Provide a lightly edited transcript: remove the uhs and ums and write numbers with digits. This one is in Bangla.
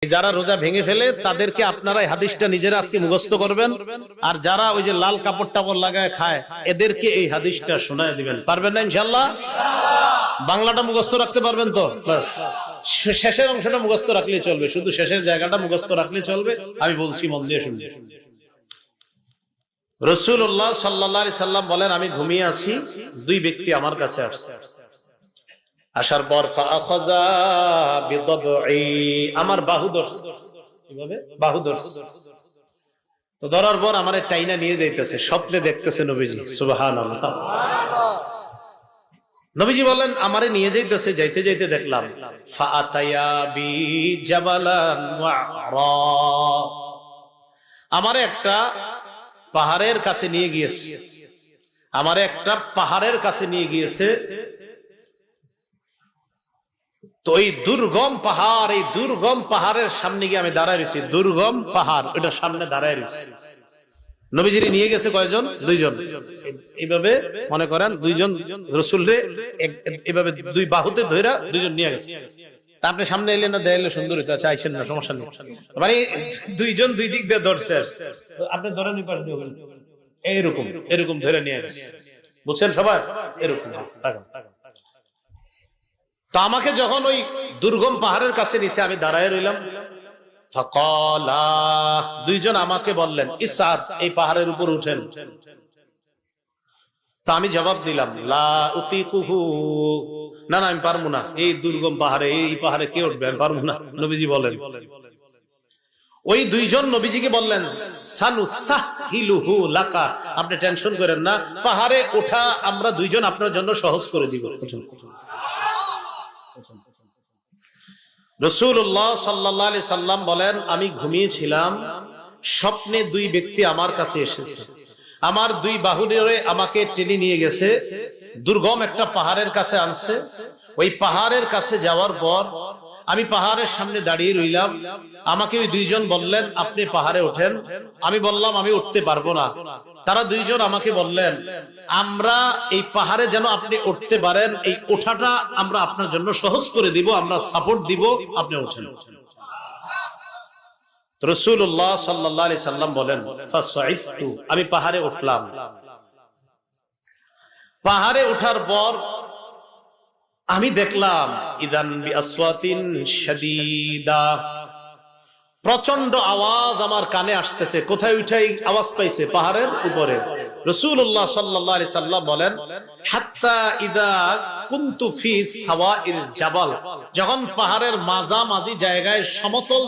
যারা রোজা ভেঙে ফেলে তাদেরকে আপনারা এই হাদিসটা নিজেরা আজকে মুখস্থ করবেন, আর যারা ওই যে লাল কাপড় টাপড় লাগায় খায় এদেরকে এই হাদিসটা শোনায় দিবেন। পারবেন না ইনশাআল্লাহ? বাংলাটা মুখস্থ রাখতে পারবেন তো? বাস শেষের অংশটা মুখস্থ রাখলেই চলবে, শুধু শেষের জায়গাটা মুখস্থ রাখলেই চলবে। আমি বলছি, মন দিয়ে শুনবেন। রাসূলুল্লাহ সাল্লাল্লাহু আলাইহি সাল্লাম বলেন, আমি ঘুমিয়ে আছি, দুই ব্যক্তি আমার কাছে আসছে। আসার পর ফাআখাযা বিদবঈ, আমার বাহু ধরছে। কিভাবে? বাহু ধরছে। তো ধরার পর আমারে টাইনা নিয়ে যাইতেছে, স্বপ্নে দেখতেছে নবীজি। সুবহানাল্লাহ। নবীজি বলেন, আমারে নিয়ে যাইতেছে, যাইতে যাইতে দেখলাম ফাআতায়া বি জাবালান ওয়া'রা, আমারে একটা পাহাড়ের কাছে নিয়ে গিয়েছে, আমারে একটা পাহাড়ের কাছে নিয়ে গিয়েছে। তো এই দুর্গম পাহাড়, এই দুর্গম পাহাড়ের সামনে গিয়ে আমি দাঁড়ায় রয়েছি। দুর্গম পাহাড়, ওটার সামনে দাঁড়ায় রয়েছি। নবীজি নিয়ে গেছে কয়জন? দুইজন। এইভাবে মনে করেন দুইজন রাসূলরে এইভাবে দুই বাহুতে ধইরা দুইজন নিয়ে গেছে। তা আপনি সামনে এলেন না, দেয়ালে সুন্দর হইতো, আচ্ছা আইছেন না, সমস্যা নেই। মানে দুইজন দুই দিক দিয়ে ধরছে, আপনি ধরে নিতে পারেন এইরকম, এরকম ধরে নিয়ে গেছে। বুঝছেন সবাই? এরকম। তো আমাকে যখন ওই দুর্গম পাহাড়ের কাছে নিচে আমি দাঁড়ায় রইলাম, ফাকালা, দুইজন আমাকে বললেন, ইসআদ, এই পাহাড়ের উপর উঠেন। তা আমি জবাব দিলাম, লা উতিকুহু, না না আমি পারবো না, এই দুর্গম পাহাড়ে, এই পাহাড়ে কে উঠবে, আমি পারবো না। নবীজি বলেন, ওই দুইজন নবীজিকে বললেন, সানুসাহিলুহু লাকা, আপনি টেনশন করেন না, পাহাড়ে ওঠা আমরা দুইজন আপনার জন্য সহজ করে দিব। রাসূলুল্লাহ সাল্লাল্লাহু আলাইহি সাল্লাম বলেন, আমি ঘুমিয়েছিলাম, স্বপ্নে দুই ব্যক্তি আমার কাছে এসেছে, আমার দুই বাহু ধরে আমাকে টেনে নিয়ে গেছে, দুর্গম একটা পাহাড়ের কাছে আনছে। ওই পাহাড়ের কাছে যাওয়ার পর আমি পাহাড়ের সামনে দাঁড়িয়ে রইলাম। আমাকে ওই দুইজন বললেন, আপনি পাহাড়ে ওঠেন। আমি বললাম, আমি উঠতে পারবো না। তারা দুইজন আমাকে বললেন, আমরা এই পাহাড়ে যেন আপনি উঠতে পারেন, এই ওঠাটা আমরা আপনার জন্য সহজ করে দিব, আমরা সাপোর্ট দিব, আপনি ওঠেন। রাসূলুল্লাহ সাল্লাল্লাহু আলাইহি সাল্লাম বলেন, ফাসাইতু, আমি পাহাড়ে উঠলাম। পাহাড়ে ওঠার পর আমি দেখলাম, ইদান বিআসওয়াতিন শাদীদা, প্রচন্ড আওয়াজ আমার কানে আসতেছে। কোথায় উঠাই আওয়াজ পাইছে? পাহাড়ের উপরে। রাসূলুল্লাহ সাল্লাল্লাহু আলাইহি সাল্লাম বলেন, হাত্তা ইদা কুনতু ফি সাওয়াইল জাবাল, যখন পাহাড়ের মাঝামাঝি জায়গায় সমতল